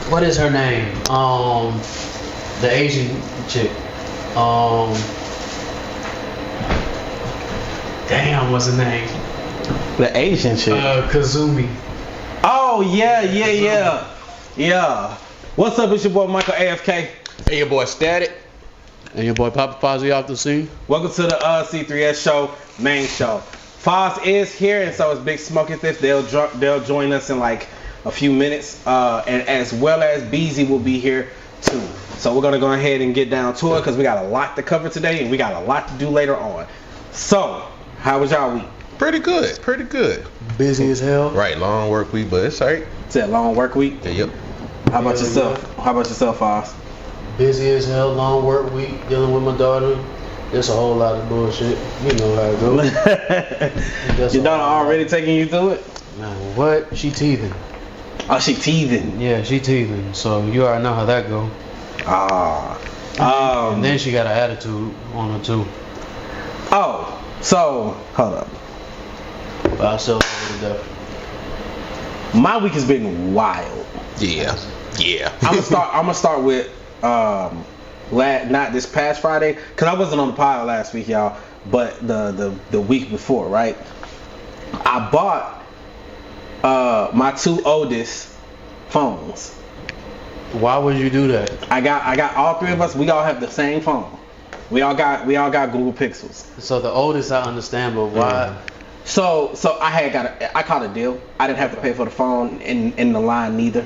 What is her name? The Asian chick. Damn, what's her name? The Asian chick. Kazumi. Oh yeah. What's up? It's your boy Michael AFK. And your boy Static. And your boy Papa Fozzie off the scene. Welcome to the C3S Show main show. Foz is here, and so is Big Smoking Thief. They'll join us in like a few minutes, and as well as Beezy will be here too. So we're gonna go ahead and get down to it because we got a lot to cover today, and we got a lot to do later on. So, how was y'all week? Pretty good. Busy as hell. Right, long work week, but it's alright. It's that long work week. Yeah, yep. How about yourself? Foz? Busy as hell, long work week, dealing with my daughter. There's a whole lot of bullshit. You know how it goes. Your daughter already taking you through it? Man, what? She teething. Oh, she teething. Yeah, she teething. So you already know how that go. And then she got an attitude on her too. Oh, so hold up. But I still love her to death. My week has been wild. Yeah. I'm gonna start with not this past Friday, because I wasn't on the pod last week, y'all, but the week before, right? I bought my two oldest phones. Why would you do that? I got all three of us. We all have the same phone. We all got Google Pixels. So the oldest I understand, but why? So I caught a deal. I didn't have to pay for the phone in the line neither.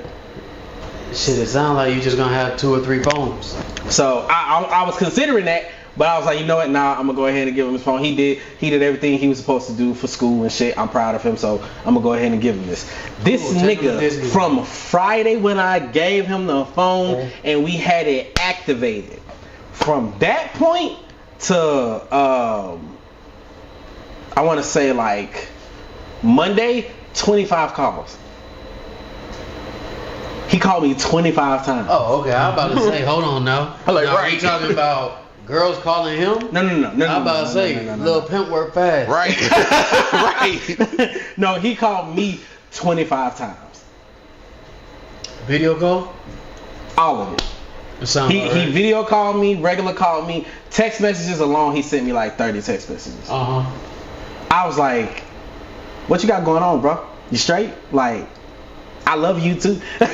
Shit, it sounds like you just gonna have 2 or 3 phones. So I was considering that, but I was like, you know what? Nah, I'm gonna go ahead and give him his phone. He did everything he was supposed to do for school and shit. I'm proud of him, so I'm gonna go ahead and give him this. This nigga from Friday when I gave him the phone and we had it activated. From that point to I want to say like Monday, 25 calls. He called me 25 times. Oh, okay. I'm about to say, hold on now. Like, now, right. Are you talking about girls calling him? No. I'm about to say, little pimp work fast. Right. Right. No, he called me 25 times. Video call? All of it. He video called me, regular called me, text messages alone. He sent me like 30 text messages. I was like, "What you got going on, bro? You straight? Like, I love you too." Yeah.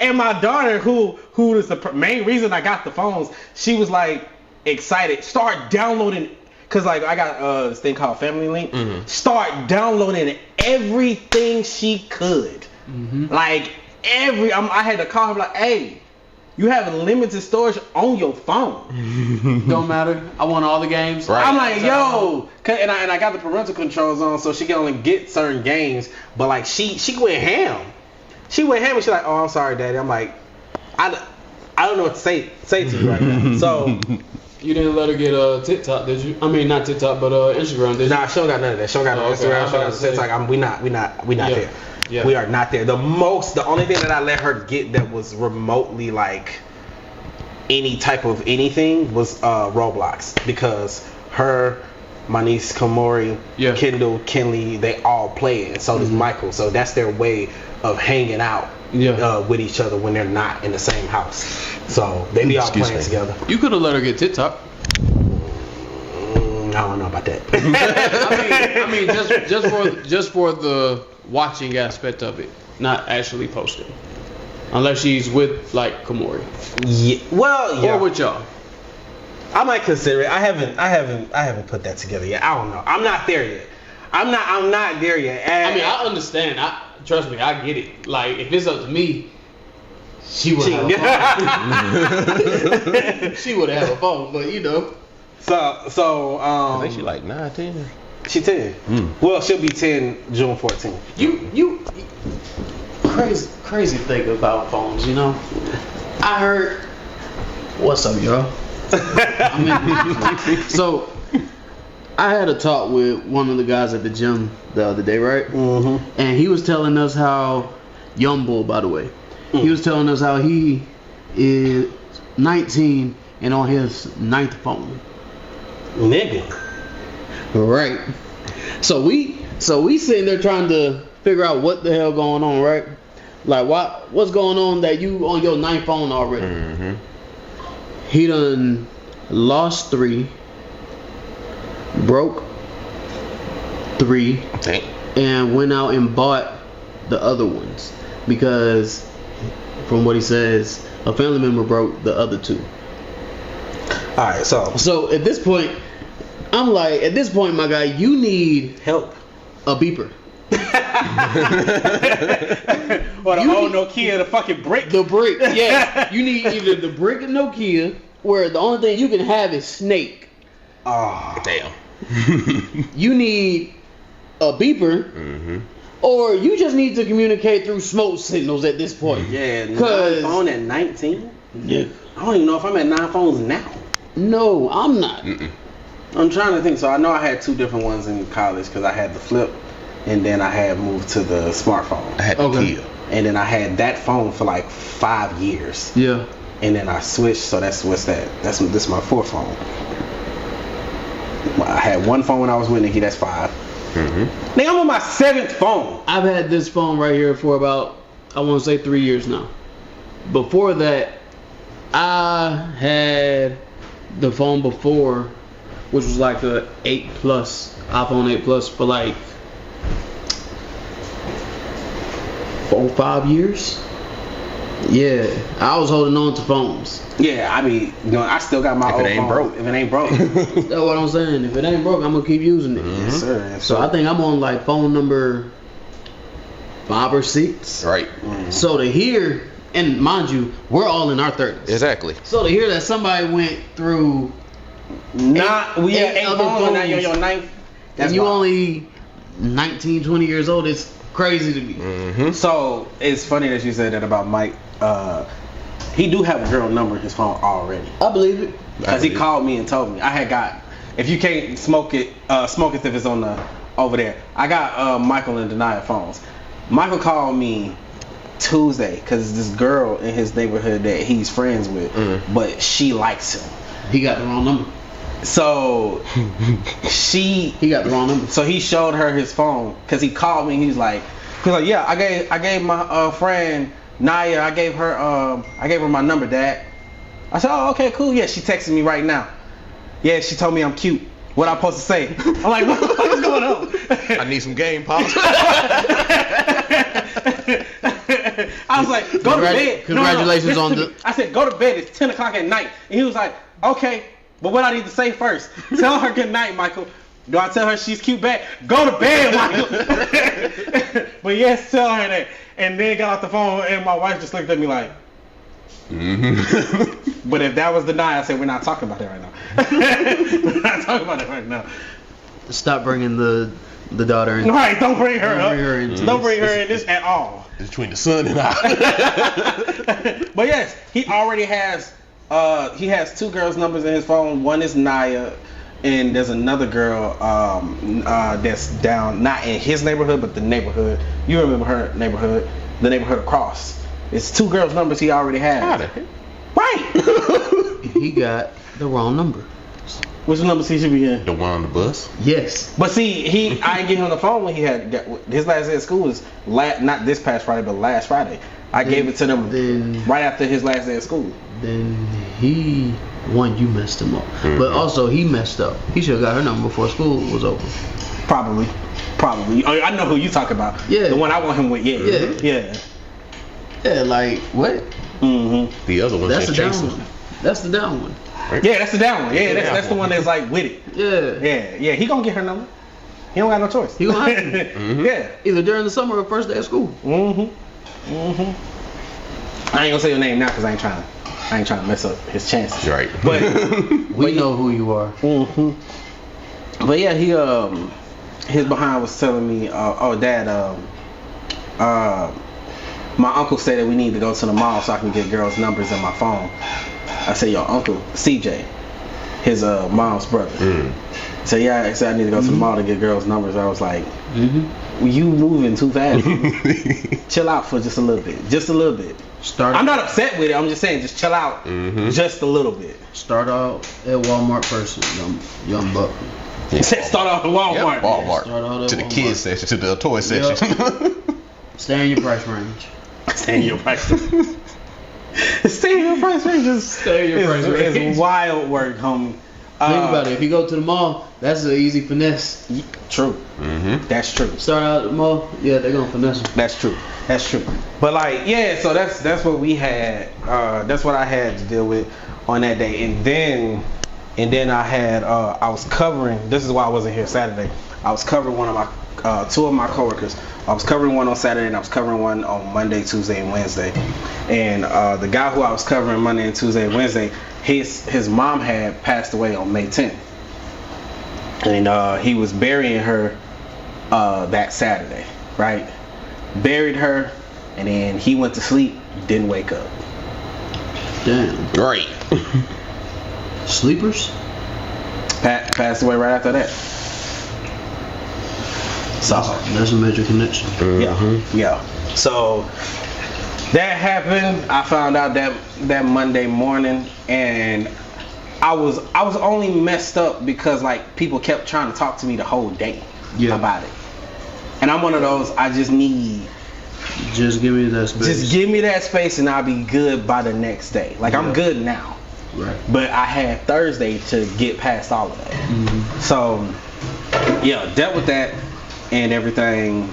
And my daughter, who is the main reason I got the phones, she was like excited. Start downloading, cause like I got this thing called Family Link. Start downloading everything she could. Like I had to call her like, "Hey, you have limited storage on your phone." Don't matter. I want all the games. Right. I'm like, yo, and I got the parental controls on, so she can only get certain games. But like, she went ham. She went ham, and she's like, "Oh, I'm sorry, Daddy." I'm like, I don't know what to say to you right now. So you didn't let her get TikTok, did you? I mean, not TikTok, but Instagram, did you? Nah, she don't got none of that. She don't got no Instagram. She don't got TikTok. We not there. Yeah. We are not there. The only thing that I let her get that was remotely like any type of anything was Roblox, because my niece Kamori, Kendall, Kenley, they all play it. So does Michael. So that's their way of hanging out with each other when they're not in the same house. So they be all playing together. You could have let her get TikTok. I don't know about that. I mean, just for the watching aspect of it, not actually posting, unless she's with like Kamori. Yeah. Well, yeah. Or with y'all. I might consider it. I haven't put that together yet. I don't know. I'm not there yet. I'm not there yet. I mean, I understand. Trust me, I get it. Like, if it's up to me, she would have a phone. She would have a phone, but you know. So I think she like 9, 10. She 10. Well, she'll be 10 June 14th. You crazy thing about phones, you know. I heard. What's up, y'all? So I had a talk with one of the guys at the gym the other day, right? And he was telling us how young bull, by the way. He was telling us how he is 19 and on his 9th phone. Nigga. Right. So we sitting there trying to figure out what the hell going on, right? Like, what's going on that you on your 9th phone already? Mm-hmm. He done lost 3, broke 3, and went out and bought the other ones because, from what he says, a family member broke the other 2. All right, so at this point, I'm like, my guy, you need help. A beeper. Or the old Nokia, the fucking brick. The brick, yeah. You need either the brick and Nokia, where the only thing you can have is Snake. Oh, damn. You need a beeper, or you just need to communicate through smoke signals at this point. Yeah, 9 phone at 19? Yeah. I don't even know if I'm at 9 phones now. No, I'm not. I'm trying to think. So I know I had 2 different ones in college because I had the flip, and then I had moved to the smartphone. I had the Kia. And then I had that phone for like 5 years. Yeah. And then I switched. So this is my 4th phone. I had 1 phone when I was with Nikki. That's 5. Nigga, I'm on my 7th phone. I've had this phone right here for about, I want to say 3 years now. Before that, I had the phone before, which was like the 8 Plus, iPhone 8 Plus, for like 4 or 5 years. Yeah, I was holding on to phones. Yeah, I mean, I still got my old phone. If it ain't broke. That's what I'm saying. If it ain't broke, I'm gonna keep using it. Yes, sir. So I think I'm on like phone number 5 or 6. Right. So to hear, and mind you, we're all in our 30s. Exactly. So to hear that somebody went through we had 8 phones and now you're on your 9th. And you only 19, 20 years old, it's crazy to me. So it's funny that you said that about Mike. He do have a girl number in his phone already. I believe it. Because he called me and told me. I had got, if you can't smoke it if it's on the over there. I got Michael and Denia phones. Michael called me Tuesday because this girl in his neighborhood that he's friends with, but she likes him. He got the wrong number. So he got the wrong number. So he showed her his phone because he called me. He's like, yeah, I gave my friend Naya. I gave her my number, Dad. I said, oh, okay, cool. Yeah, she texted me right now. Yeah, she told me I'm cute. What I'm supposed to say? I'm like, what's going on? I need some game, Pop. I was like, go to bed. Congratulations on the... I said, go to bed. It's 10 o'clock at night. And he was like, okay, but what I need to say first? Tell her good night, Michael. Do I tell her she's cute back? Go to bed, Michael. But yes, tell her that. And then got off the phone and my wife just looked at me like, But if that was the night, I said, we're not talking about that right now. We're not talking about it right now. Stop bringing the daughter in. Right, don't bring her up. Don't bring her in this at all. It's between the son and I. But yes, he already has, he has 2 girls' numbers in his phone. One is Naya, and there's another girl that's down, not in his neighborhood, but the neighborhood. You remember her neighborhood, the neighborhood across. It's 2 girls' numbers he already has. Right. He got the wrong number. Which numbers he should be in? The one on the bus? Yes. But see, I didn't get him on the phone when he had his last day of school was not this past Friday, but last Friday. I gave it to them right after his last day of school. Then you messed him up. But also he messed up. He should have got her number before school was over. Probably. I know who you talk about. Yeah. The one I want him with. Yeah. Yeah, like what? The other one. That's the down one. That's the down one. Right? Yeah, that's the down one. Yeah, that's the one that's like with it. Yeah. He gonna get her number. He don't got no choice. He gonna have to. Yeah. Either during the summer or first day of school. I ain't gonna say your name now because I ain't trying to mess up his chances. Right. But we know who you are. But yeah, he his behind was telling me, Dad, my uncle said that we need to go to the mall so I can get girls' numbers in my phone. I said, your uncle, CJ, his mom's brother. He said, yeah, I said I need to go to the mall to get girls' numbers. I was like, you moving too fast. Chill out for just a little bit. Just a little bit. I'm not upset with it. I'm just saying, just chill out just a little bit. Start out at Walmart first, young buck. Yeah. Start off at Walmart. Yep, Walmart. Start out at to Walmart. The kids section, to the toy section. Stay in your price range. Stay in your price range. Stay in your price range. Stay in your price range. It's wild work, homie. Think about it. If you go to the mall, that's an easy finesse. True. Mm-hmm. That's true. Start out at the mall, yeah, they're gonna finesse them. That's true. But like, yeah, so that's what we had. That's what I had to deal with on that day, and then I had I was covering. This is why I wasn't here Saturday. I was covering one of my two of my coworkers. I was covering one on Saturday, and I was covering one on Monday, Tuesday, and Wednesday. And the guy who I was covering Monday and Tuesday and Wednesday, his mom had passed away on May 10th, and he was burying her that Saturday, right? Buried her, and then he went to sleep, didn't wake up. Damn. Right. Sleepers? Passed away right after that. So that's a major connection. Mm-hmm. Yeah. So that happened. I found out that Monday morning, and I was only messed up because like people kept trying to talk to me the whole day about it. And I'm one of those, I just need... Just give me that space. Just give me that space and I'll be good by the next day. Like, I'm good now. Right. But I had Thursday to get past all of that. Mm-hmm. So, yeah, dealt with that and everything.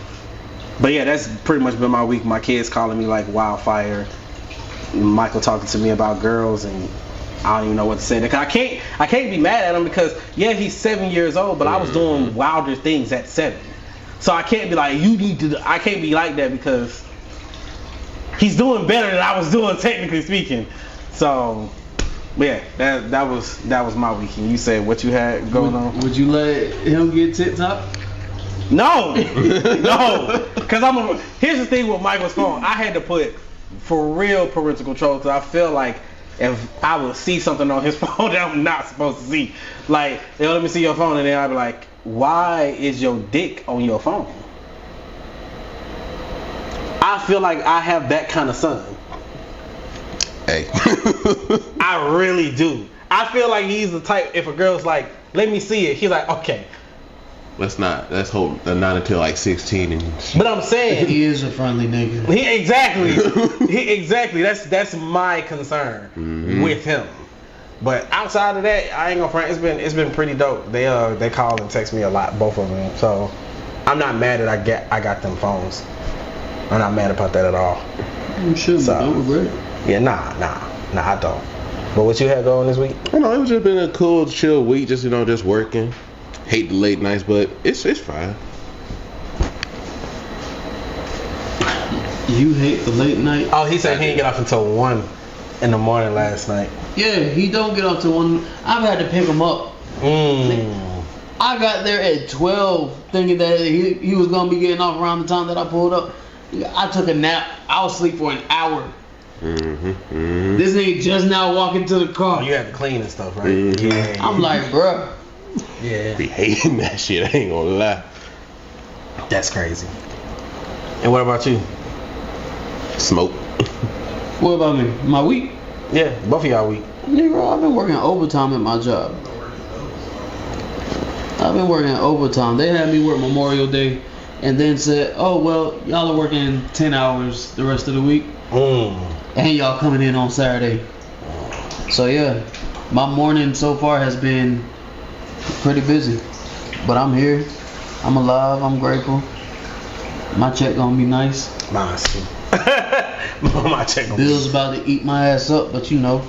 But yeah, that's pretty much been my week. My kids calling me like wildfire. Michael talking to me about girls, and I don't even know what to say. I can't be mad at him because, yeah, he's 7 years old, but I was doing wilder things at 7. So I can't be like, you need to, I can't be like that because he's doing better than I was doing, technically speaking. So, yeah, that was my weekend. You said what you had going on? Would you let him get TikTok? No. No. Because here's the thing with Michael's phone. I had to put, for real, parental control, because I feel like if I would see something on his phone that I'm not supposed to see. Like, they'll let me see your phone, and then I'll be like, why is your dick on your phone? I feel like I have that kind of son. Hey. I really do. I feel like he's the type, if a girl's like, let me see it, he's like, okay. Let's hope not until like 16 and shit. But I'm saying he is a friendly nigga. Exactly. That's my concern with him. But outside of that, I ain't gonna front. It's been pretty dope. They call and text me a lot, both of them. So I'm not mad that I got them phones. I'm not mad about that at all. You should. So, don't regret it. Yeah, nah, I don't. But what you had going this week? I know, it was just been a cool, chill week. Just just working. Hate the late nights, but it's fine. You hate the late night? Oh, he said he didn't get off until 1 in the morning last night. Yeah, he don't get off till 1. I've had to pick him up. I got there at 12 thinking that he was going to be getting off around the time that I pulled up. I took a nap. I was asleep for an hour. This nigga just now walking to the car. Oh, you had to clean and stuff, right? Yeah. I'm like, bruh. Yeah. Be hating that shit, I ain't gonna lie. That's crazy. And what about you? Smoke. What about me? My week? Yeah, both of y'all week. Nigga, I've been working overtime at my job. They had me work Memorial Day and then said, oh, well, y'all are working 10 hours the rest of the week. And y'all coming in on Saturday. So, yeah, my morning so far has been pretty busy. But I'm here. I'm alive. I'm grateful. My check gonna be nice. Nice. My check gonna Bill's about to eat my ass up, but you know,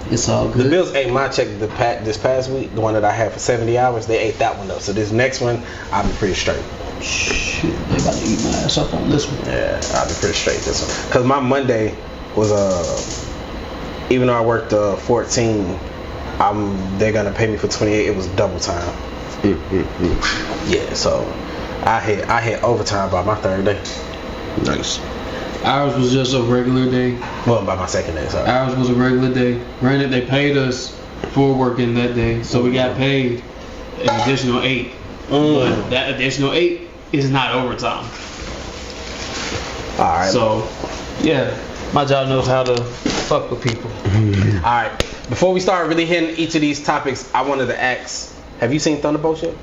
it's all good. The Bills ate my check this past week, the one that I had for 70 hours. They ate that one up. So this next one, I'll be pretty straight. Shit, they about to eat my ass up on this one. Yeah, I'll be pretty straight this one. Cause my Monday was even though I worked 14, they're gonna pay me for 28. It was double time. Yeah, so I hit overtime by my third day. Nice. Ours was just a regular day. Well, by my second day, sorry. Ours was a regular day. Granted, they paid us for working that day, so we got paid an additional 8. But that additional 8 is not overtime. All right. So, yeah, my job knows how to fuck with people. All right. Before we start really hitting each of these topics, I wanted to ask: have you seen Thunderbolts yet?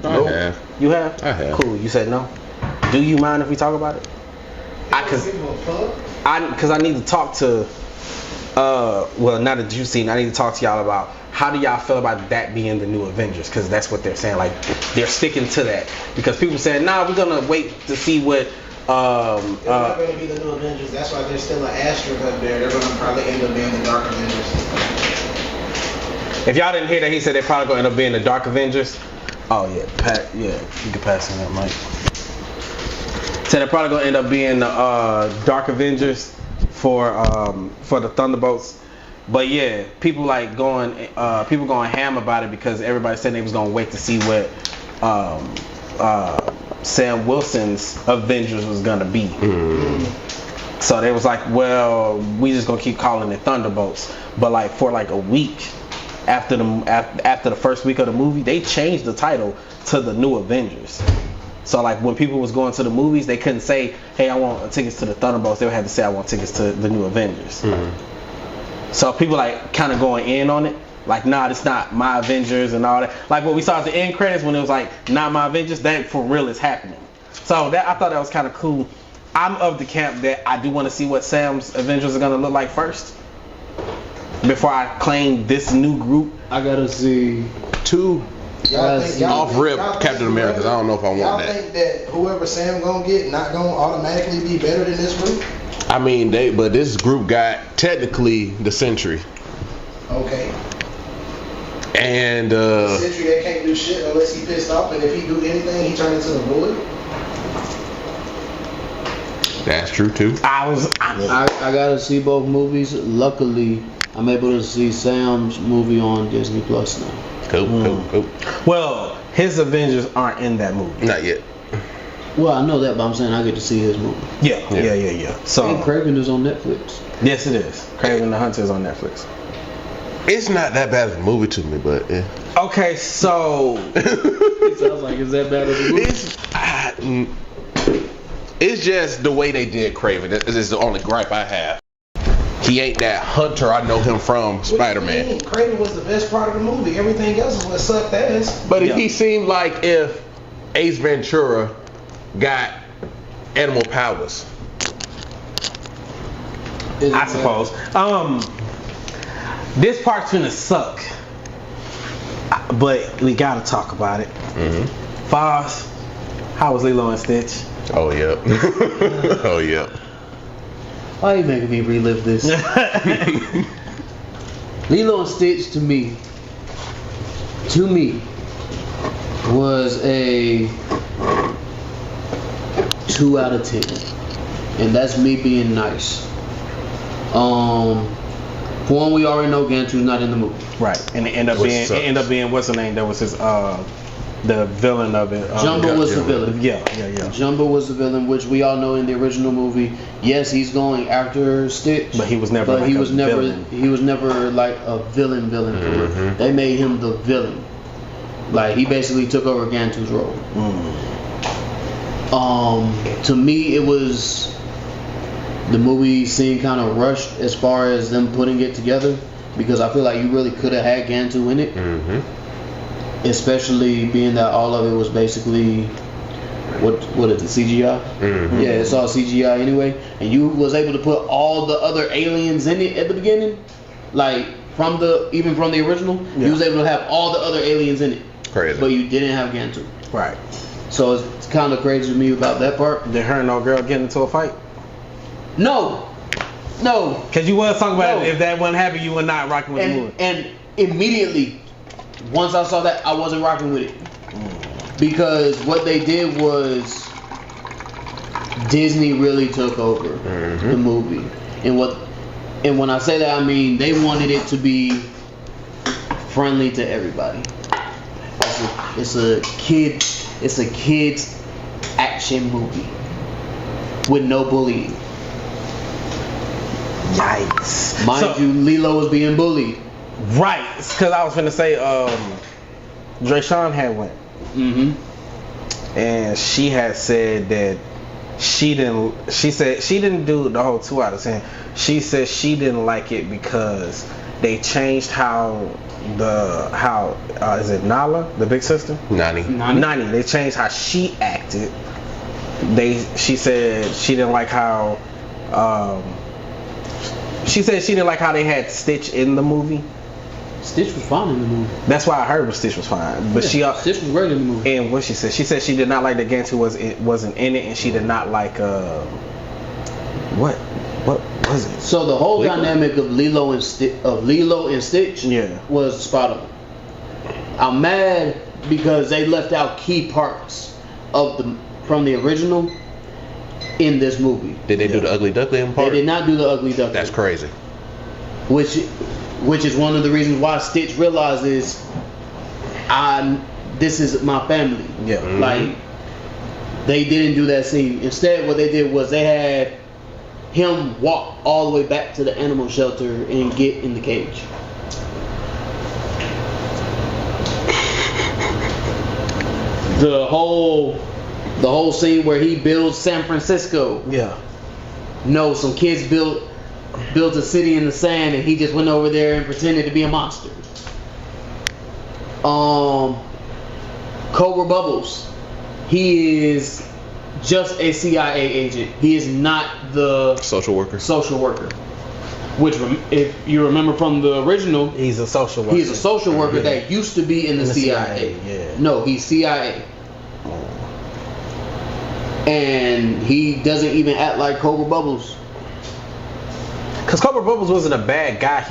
I have. You have? I have. Cool. You said no. Do you mind if we talk about it? because I need to talk to well, now that you've seen, I need to talk to y'all about how do y'all feel about that being the new Avengers, because that's what they're saying, like they're sticking to that, because people said we're gonna wait to see what they're not going to be the new Avengers. That's why there's still an asterisk up there. They're going to probably end up being the Dark Avengers. If y'all didn't hear that, he said they're probably going to end up being the Dark Avengers. Oh yeah, you can pass on that, Mike. So they're probably going to end up being the Dark Avengers for the Thunderbolts. But yeah, people going ham about it because everybody said they was going to wait to see what Sam Wilson's Avengers was gonna be. So they was like, well, we just gonna keep calling it Thunderbolts. But like for like a week after the first week of the movie, they changed the title to the New Avengers. So like when people was going to the movies, they couldn't say, hey, I want tickets to the Thunderbolts. They would have to say, I want tickets to the New Avengers. So people like kind of going in on it. Like, nah, it's not my Avengers and all that. Like what we saw at the end credits when it was like, not my Avengers, that for real is happening. So that I thought that was kind of cool. I'm of the camp that I do want to see what Sam's Avengers are going to look like first, before I claim this new group. I gotta see two off-rip Captain Americas. I don't know if I want y'all that. Think that whoever Sam gonna get not gonna automatically be better than this group? I mean, but this group got technically the Sentry. Okay. And Sentry, they can't do shit unless he pissed off, and if he do anything, he turn into the Void. That's true too. I gotta see both movies. Luckily, I'm able to see Sam's movie on Disney Plus now. Cool. Well, his Avengers aren't in that movie. Not yet. Well, I know that, but I'm saying I get to see his movie. Yeah. So and Kraven is on Netflix. Yes, it is. Kraven the Hunter is on Netflix. It's not that bad of a movie to me, but yeah. Okay, so It sounds like it's that bad of a movie. It's just the way they did Kraven. This is the only gripe I have. He ain't that Hunter I know him from Spider-Man. Kraven was the best part of the movie. Everything else is what sucked ass. But he seemed like if Ace Ventura got animal powers. I suppose. This part's gonna suck, but we gotta talk about it. Foz, how was Lilo and Stitch? Oh yeah. Oh yeah. Why are you making me relive this? Lilo and Stitch to me was a 2 out of 10, and that's me being nice. For one, we already know Gantu's not in the movie, right? And it ended up being what's the name? That was his the villain of it. Jumbo was the villain. Yeah. Jumbo was the villain, which we all know in the original movie. Yes, he's going after Stitch, but he was never. He was never like a villain. They made him the villain. Like he basically took over Gantu's role. To me, it was. The movie seemed kind of rushed as far as them putting it together, because I feel like you really could have had Gantu in it, especially being that all of it was basically what is it, CGI? Yeah, it's all CGI anyway, and you was able to put all the other aliens in it at the beginning, like even from the original, you was able to have all the other aliens in it. Crazy. But you didn't have Gantu. Right. So it's kind of crazy to me about that part. Did her and no girl get into a fight? No. Because you was talking about if that wasn't happening, you were not rocking with the movie. And immediately, once I saw that, I wasn't rocking with it. Because what they did was Disney really took over the movie. And when I say that, I mean they wanted it to be friendly to everybody. It's a kid's action movie with no bullying. Yikes. Mind you, Lilo was being bullied. Right. Because I was finna say, Drayshawn had went. And she had said that she said she didn't do the whole 2 out of 10. She said she didn't like it because they changed how is it Nala, the big sister? Nani. They changed how she acted She said she didn't like how. She said she didn't like how they had Stitch in the movie. Stitch was fine in the movie. That's why I heard Stitch was fine. But Stitch was great in the movie. And what she said she did not like the Gantu wasn't in it, and she did not like what was it? So the whole dynamic of Lilo and Stitch was spot on. I'm mad because they left out key parts from the original in this movie. Did they do the ugly duckling part? They did not do the ugly duckling. That's crazy. Which is one of the reasons why Stitch realizes this is my family. Yeah. Like, they didn't do that scene. Instead, what they did was they had him walk all the way back to the animal shelter and get in the cage. The whole scene where he builds San Francisco. Yeah. No, some kids built a city in the sand, and he just went over there and pretended to be a monster. Cobra Bubbles, he is just a CIA agent. He is not the social worker. Which, if you remember from the original, he's a social worker. He's a social worker that used to be in the CIA. Yeah. No, he's CIA. And he doesn't even act like Cobra Bubbles. Because Cobra Bubbles wasn't a bad guy.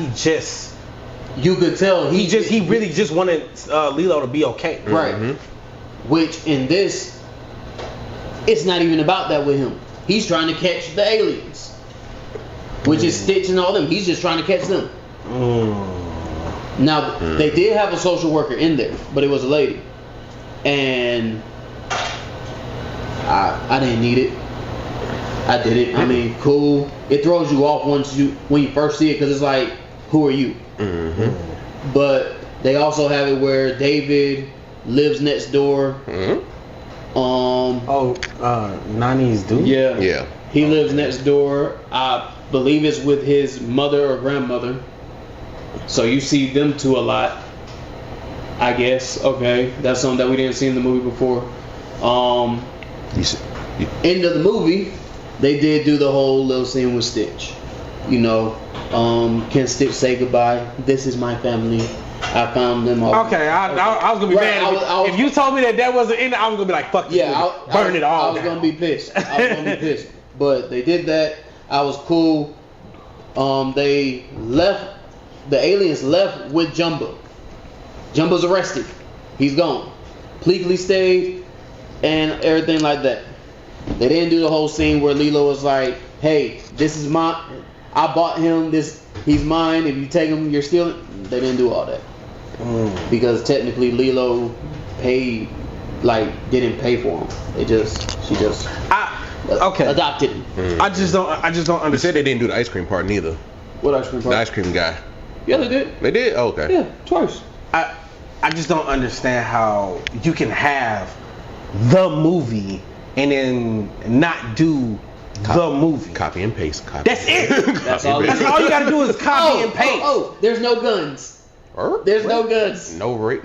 You could tell he really just wanted Lilo to be okay. Right. Mm-hmm. Which in this, it's not even about that with him. He's trying to catch the aliens. Which is Stitch and all them. He's just trying to catch them. Now, they did have a social worker in there, but it was a lady. And I didn't need it. I did it. I mean, cool. It throws you off when you first see it, because it's like, who are you? Mm-hmm. But they also have it where David lives next door. Mm-hmm. Nani's dude? Yeah. He lives next door. I believe it's with his mother or grandmother. So you see them two a lot, I guess. Okay, that's something that we didn't see in the movie before. End of the movie, they did do the whole little scene with Stitch. You know, can Stitch say goodbye? This is my family. I found them all. Okay, I was gonna be mad if you told me that wasn't in it. I was gonna be like, fuck this movie. Burn it all. I was gonna be pissed. But they did that. I was cool. They left. The aliens left with Jumbo. Jumbo's arrested. He's gone. Legally stayed and everything like that. They didn't do the whole scene where Lilo was like, "Hey, this is I bought him. He's mine. If you take him, you're stealing." They didn't do all that because technically Lilo didn't pay for him. She just adopted him. I just don't understand. They said they didn't do the ice cream part neither. What ice cream part? The ice cream guy. Yeah, they did. They did? Oh, okay. Yeah, twice. I just don't understand how you can have the movie and then not do the movie. Copy and paste. That's it. That's all you gotta do is copy and paste. There's no guns. There's no guns. No ray gun.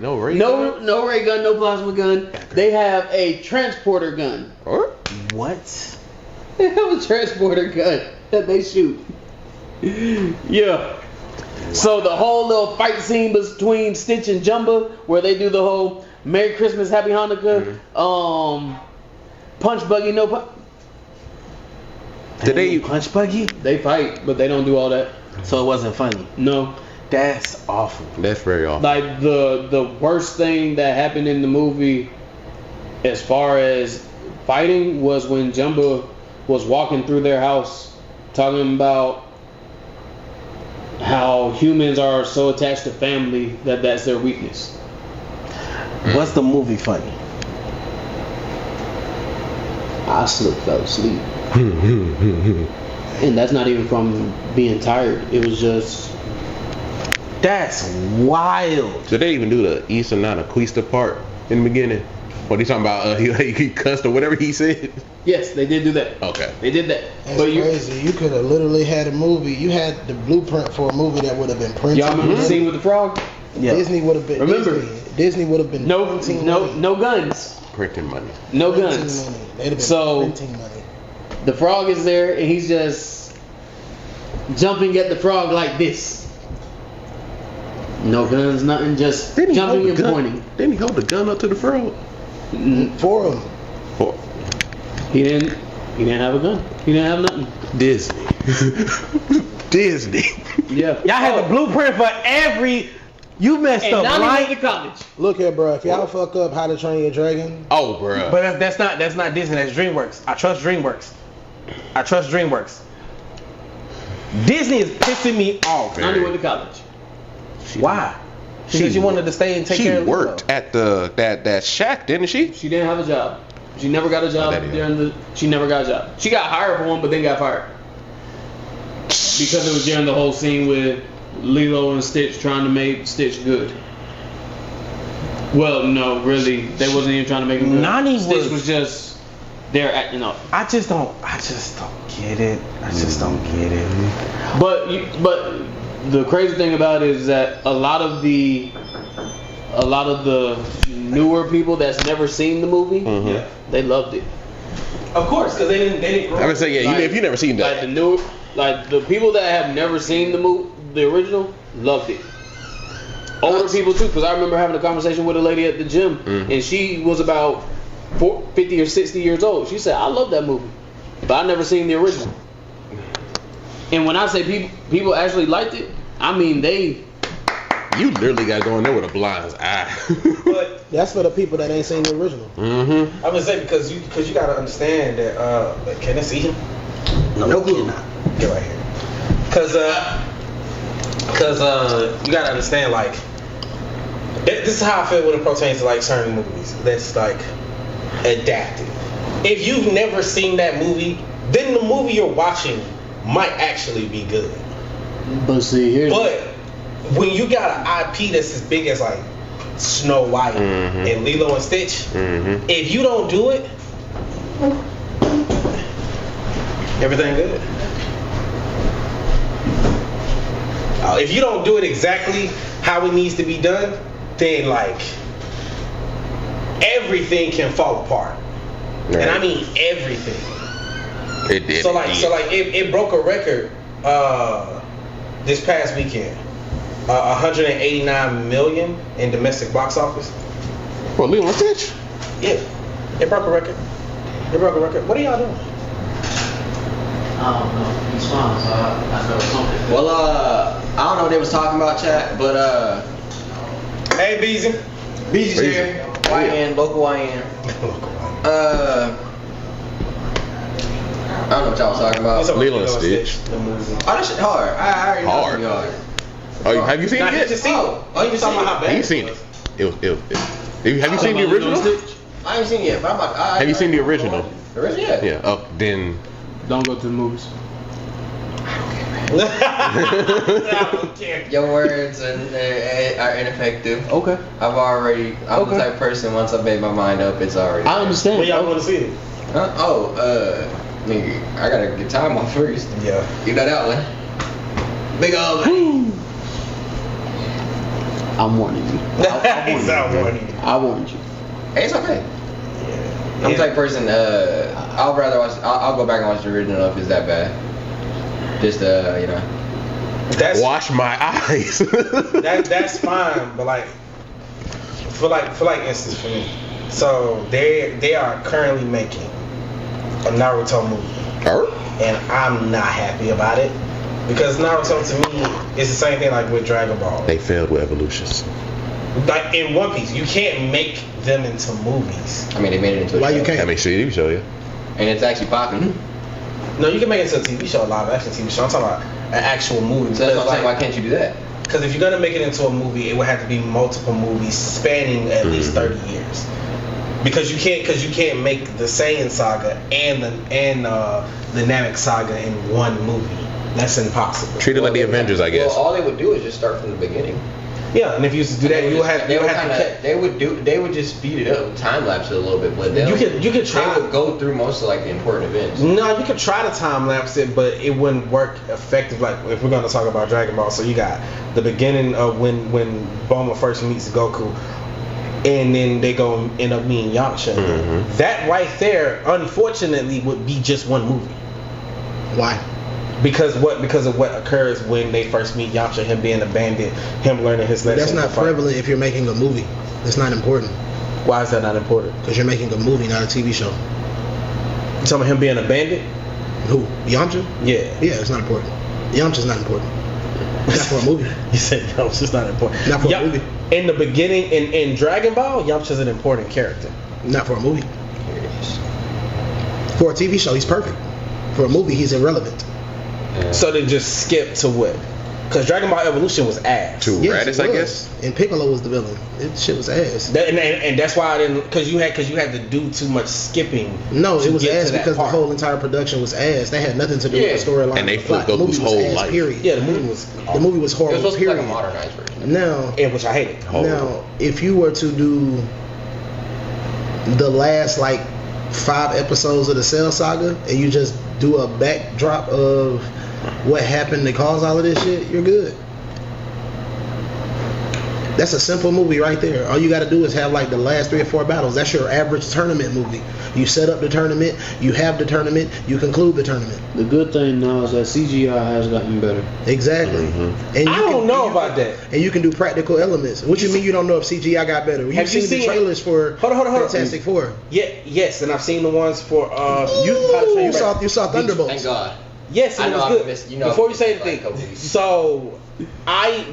No ray gun, no plasma gun. They have a transporter gun. What? They have a transporter gun that they shoot. Yeah. So the whole little fight scene between Stitch and Jumbo, where they do the whole Merry Christmas, Happy Hanukkah, punch buggy, no punch. Did they punch buggy? They fight, but they don't do all that. So it wasn't funny. No. That's awful. That's very awful. Like the worst thing that happened in the movie, as far as fighting, was when Jumbo was walking through their house, talking about how humans are so attached to family that's their weakness. What's the movie funny? I fell asleep. And that's not even from being tired. It was just... That's wild. Did they even do the East and Nanaquista part in the beginning? What are you talking about? He cussed or whatever he said? Yes, they did do that. Okay. They did that. That's crazy. You could have literally had a movie. You had the blueprint for a movie that would have been printed. Y'all remember the scene with the frog? Yeah. Disney would have been... Remember? Disney would have been... No guns. Printing money. No guns. So the frog is there, and he's just jumping at the frog like this. No guns, nothing, just jumping and pointing. Didn't he hold the gun up to the frog? For him. He didn't have a gun. He didn't have nothing. Disney. Disney. Yeah. Y'all had the blueprint for every. You messed up, right? To college. Look here, bro. If y'all fuck up How to Train Your Dragon. Oh, bro. But that's not Disney. That's DreamWorks. I trust DreamWorks. Disney is pissing me off. Nani went to college. Why? Because you wanted to stay and take care of. She worked at that shack, didn't she? She didn't have a job. She never got a job She never got a job. She got hired for one, but then got fired because it was during the whole scene with Lilo and Stitch trying to make Stitch good. Well, no, really, they wasn't even trying to make him good. Stitch was just there acting up. I just don't get it. But the crazy thing about it is that a lot of the newer people that's never seen the movie, they loved it. Of course, because they didn't grow up. I would say, yeah, if you never seen that. The people that have never seen the original, loved it. Older people too, because I remember having a conversation with a lady at the gym, and she was about 50 or 60 years old. She said, I love that movie, but I never seen the original. And when I say people actually liked it, I mean they. You literally got going there with a blind eye. But that's for the people that ain't seen the original. I would say because you gotta understand that. Can I see him? No, he did not. Get right here. Because you gotta understand, like, this is how I feel when it pertains to like certain movies that's like adapted. If you've never seen that movie, then the movie you're watching might actually be good. But when you got an IP that's as big as like Snow White and Lilo and Stitch, if you don't do it, everything good. If you don't do it exactly how it needs to be done, then like everything can fall apart. Right. And I mean everything. It did. So it broke a record this past weekend. 189 million in domestic box office. For Lilo and Stitch? Yeah. It broke a record. What are y'all doing? I don't know. He's fine, so I know something. Well, I don't know what they was talking about, chat, but hey, Beezy. Beezy's here. YN, local YN. I don't know what y'all was talking about. Lilo and Stitch. The movie. Oh, that shit hard. I already know it's hard. Oh, have you seen it yet? You just talking about how bad You've seen it. Have you seen the original? I ain't seen it yet, but have you seen the original? The original? Yeah. Yeah. Oh, then. Don't go to the movies. Your words are ineffective. Okay. I'm the type of person, once I made my mind up, it's already. I understand. When y'all want to see it? Nigga, I gotta get time on first. Yeah. You know that one. Big old. I'm warning you. I warned you. Hey, it's okay. Yeah. I'm the type of person. I'll rather watch. I'll go back and watch the original if it's that bad. Just wash my eyes. That's fine, but like for instance for me, so they are currently making a Naruto movie, and I'm not happy about it because Naruto to me is the same thing like with Dragon Ball. They failed with Evolutions. Like in One Piece, you can't make them into movies. I mean, they made it into a show. You can't? I mean, TV show, yeah. And it's actually popping. No, you can make it into a TV show, a live action TV show. I'm talking about an actual movie. So that's what I'm saying. Why can't you do that? Because if you're gonna make it into a movie, it would have to be multiple movies spanning at least 30 years. Because you can't make the Saiyan saga and the Namek saga in one movie. That's impossible. Treat it like the Avengers, I guess. Well, all they would do is just start from the beginning. Yeah, and if you used to do that, they would just speed it up, time lapse it a little bit, but you could try. They would go through most of like the important events. No, you could try to time lapse it, but it wouldn't work effective. Like if we're gonna talk about Dragon Ball, so you got the beginning of when Bulma first meets Goku. and then they go end up meeting Yamcha. That right there, unfortunately, would be just one movie. Why? Because of what occurs when they first meet Yamcha, him being a bandit, him learning his lesson. That's not prevalent if you're making a movie. That's not important. Why is that not important? Because you're making a movie, not a TV show. You talking about him being a bandit? Who? Yamcha? Yeah. Yeah, it's not important. Yamcha's not important. Not for a movie. You said Yamcha's not important. Not for a movie. In the beginning, in Dragon Ball, Yamcha's an important character. Not for a movie. For a TV show, he's perfect. For a movie, he's irrelevant. So then just skip to what? Because Dragon Ball Evolution was ass. To Raditz, I guess. And Piccolo was the villain. It shit was ass. And that's why I didn't. Because you had to do too much skipping. No, it was ass because the whole entire production was ass. They had nothing to do with the storyline. And they flipped Goku's whole life. Period. Yeah, the movie was horrible. It was supposed to be like a modernized version. Now, which I hated. Now, if you were to do the last 5 episodes of the Cell Saga and you just do a backdrop of what happened to cause all of this shit, you're good. That's a simple movie right there. All you got to do is have the last 3 or 4 battles. That's your average tournament movie. You set up the tournament, you have the tournament, you conclude the tournament. The good thing now is that CGI has gotten better. Exactly. And I don't know about that. And you can do practical elements. What you mean you don't know if CGI got better? Have you seen the trailers for Fantastic Four? Yeah, yes, and I've seen the ones for you saw Thunderbolts. Thank God. Yes, it was good. Before you say anything, so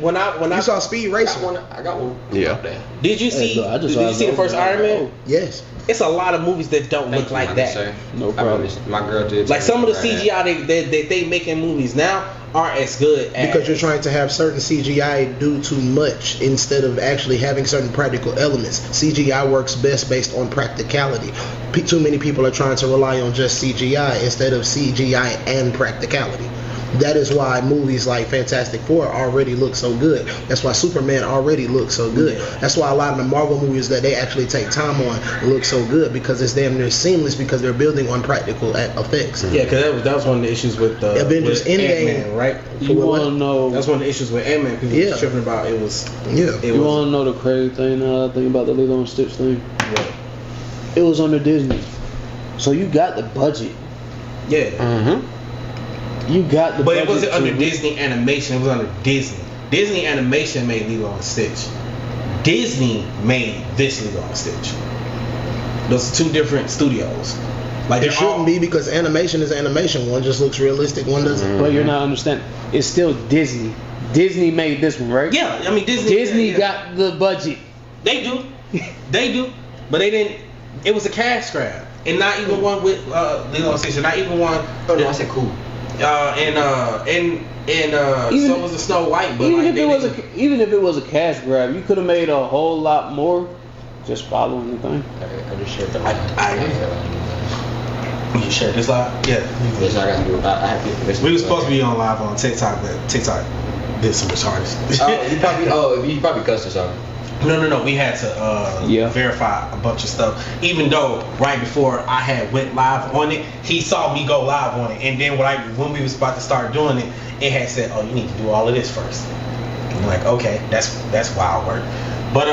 when I you saw Speed Racer. I got one. Yeah. Did you see? Did you see the first Iron Man? Yes. It's a lot of movies that don't look like that. Sir. No problem. My girl did. Some of the CGI they make in movies now aren't as good as, because you're trying to have certain CGI do too much instead of actually having certain practical elements. CGI works best based on practicality. Too many people are trying to rely on just CGI instead of CGI and practicality. That is why movies like Fantastic Four already look so good. That's why Superman already looks so good. That's why a lot of the Marvel movies that they actually take time on look so good, because it's damn near seamless because they're building on practical effects. Yeah, because that was one of the issues with Avengers Endgame, right? You want to know? That's one of the issues with Ant-Man. People were tripping about it was. Yeah. You want to know the crazy thing? Now I think about the Lilo and Stitch thing. Yeah. It was under Disney, so you got the budget. Yeah. You got the budget. But it wasn't under Disney Animation. It was under Disney. Disney Animation made Lilo and Stitch. Disney made this Lilo and Stitch. Those are 2 different studios. It shouldn't be, because animation is animation. One just looks realistic, one doesn't. But you're not understanding. It's still Disney. Disney made this one, right? Yeah, I mean Disney got the budget. They do. They do. But they didn't. It was a cash grab. And not even one with Lilo and Stitch. Not even one. Oh no, I said cool. So was the Snow White. But even if it was a cash grab, you could have made a whole lot more just following the thing. I just shared the You shared this live? Yeah. Yes, I got to do it. I have to this. We were supposed to be on live on TikTok, but TikTok did some retarded. You probably cussed or something. No. We had to verify a bunch of stuff. Even though right before I had went live on it, he saw me go live on it, and then when we was about to start doing it, it had said, "Oh, you need to do all of this first." I'm like, okay, that's wild work. But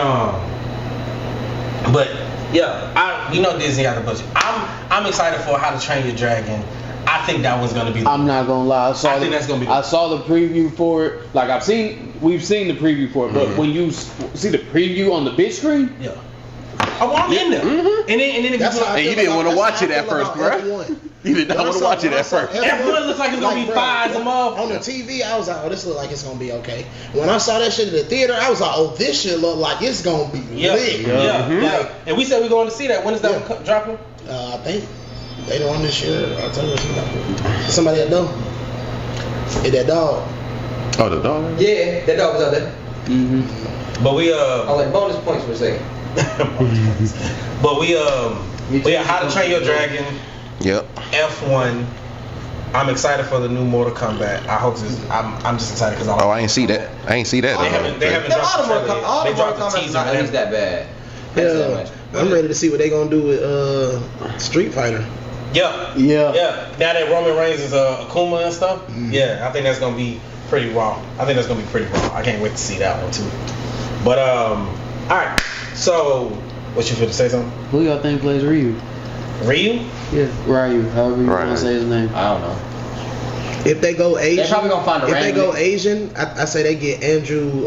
yeah, Disney got the budget. I'm excited for How to Train Your Dragon. I think that one's gonna be. I'm not gonna lie. I think that's gonna be. I saw the preview for it. We've seen the preview for it, but when you see the preview on the big screen, I'm in there. And then you didn't want to watch it at first, bro. You did not want to watch it at first. F1 looks like it's gonna be fire as a motherfucker. On the TV, I was like, oh, this looks like it's gonna be okay. When I saw that shit in the theater, I was like, oh, this shit look like it's gonna be lit. Yeah. And we said we're going to see that. When is that one dropping? I think later on this year. I'll tell you somebody that know. Hey, that dog. Oh, the dog? Yeah, that dog was out there. But we I was like, bonus points for a second. But we How to Train Your Dragon. Yep. F1. I'm excited for the new Mortal Kombat. I hope this. I'm just excited because I ain't see that. They haven't dropped the trailer. They dropped the teaser. Not at least that bad. Yeah, I'm ready to see what they gonna do with Street Fighter. Yeah. Now that Roman Reigns is Akuma and stuff, I think that's gonna be pretty raw. I can't wait to see that one too. But All right. So, what you finna say something? Who y'all think plays Ryu? Ryu? Yeah, Ryu. However you want to say his name. I don't know. If they go Asian, They're probably gonna find a if they random go Asian, I say they get Andrew.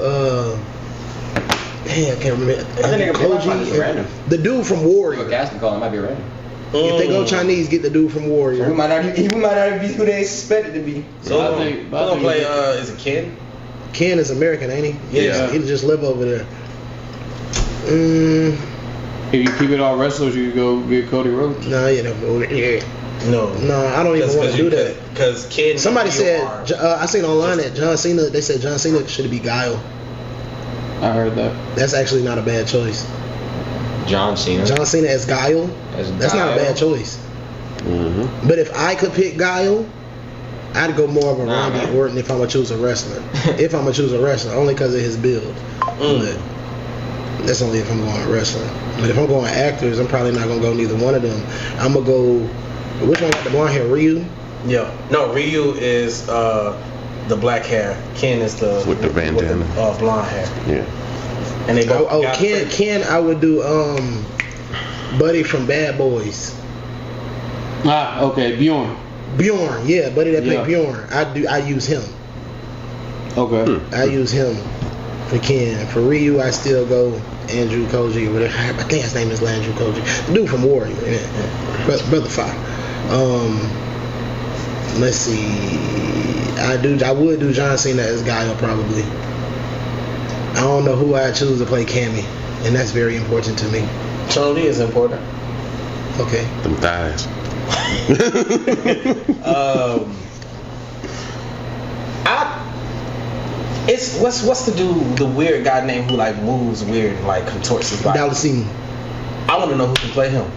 Dang, I can't remember. I think they might find this random. The dude from What Warrior. casting call? It might be random. If they go Chinese, get the dude from Warrior. We might not be who they expected to be. So, I who's think- gonna play, is it Ken? Ken is American, ain't he? Yeah. He just live over there. If you keep it all wrestlers, you go get Cody Rhodes. No, you know, yeah. No. No, I don't even want to do that. Because Ken. Somebody and said, Ryu are- I seen online that John Cena. They said John Cena should be Guile. I heard that. That's actually not a bad choice. John Cena. John Cena as Guile. That's not a bad choice. Mm-hmm. But if I could pick Guile, I'd go more of a Randy man. Orton if I'm gonna choose a wrestler. If I'm gonna choose a wrestler, only because of his build. But that's only if I'm going wrestling. But if I'm going actors, I'm probably not gonna go neither one of them. I'm gonna go. Which one got the blonde hair? Ryu. Yeah. No, Ryu is the black hair. Ken is the With the bandana. Blonde hair. Yeah. And they both. got Ken. I would do Buddy from Bad Boys. Ah, okay, Bjorn. Bjorn, yeah, Buddy that Yeah. played Bjorn. I use him. Okay. I use him for Ken. For Ryu, I still go Andrew Koji. Whatever. I think his name is Andrew Koji. The dude from Warrior. Yeah. Brother Fire. Let's see. I would do John Cena as Guile probably. I don't know who I choose to play Cammy, and that's very important to me. Chun-Li is important. Okay. Them thighs. What's the dude, the weird guy named who like moves weird and like contorts his body? Dallasine. I want to know who can play him.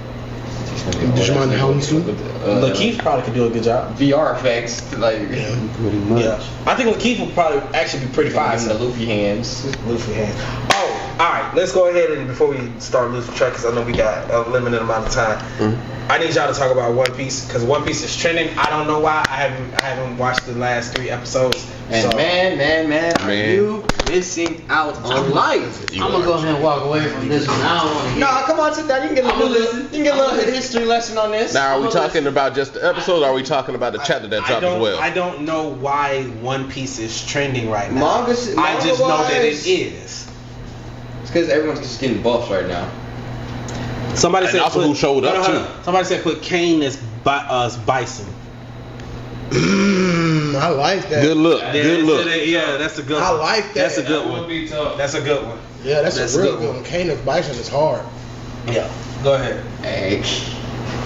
Digimon Houndsoo? Lakeith probably could do a good job. VR effects, like Pretty much. Yeah, I think Lakeith would probably actually be pretty fine. the Luffy hands. Luffy hands. Oh, all right. Let's go ahead and before we start losing track, because I know we got a limited amount of time. I need y'all to talk about One Piece because One Piece is trending. I don't know why. I haven't watched the last 3 episodes. And so. man, are you missing out on life? I'm gonna go ahead and walk away from this one. I don't want to hear. No, come on, sit down. You can get a I'ma little, listen. you can get a little history lesson on this. Now, are we I'm talking about just the episode, or are we talking about the chapter that dropped as well? I don't know why One Piece is trending right now. Manga I just know that it wise, is. It's because everyone's just getting buffs right now. Somebody And said also who showed up, too. Somebody said put Kane as Bison. I like that. Good look. Yeah, Good look. Yeah, that's a good one. I like that. That's a good That would one. be tough. That's a good one. Yeah, that's That's a a real good good one. one. Canis Bison is hard. Yeah. Go ahead. Hey,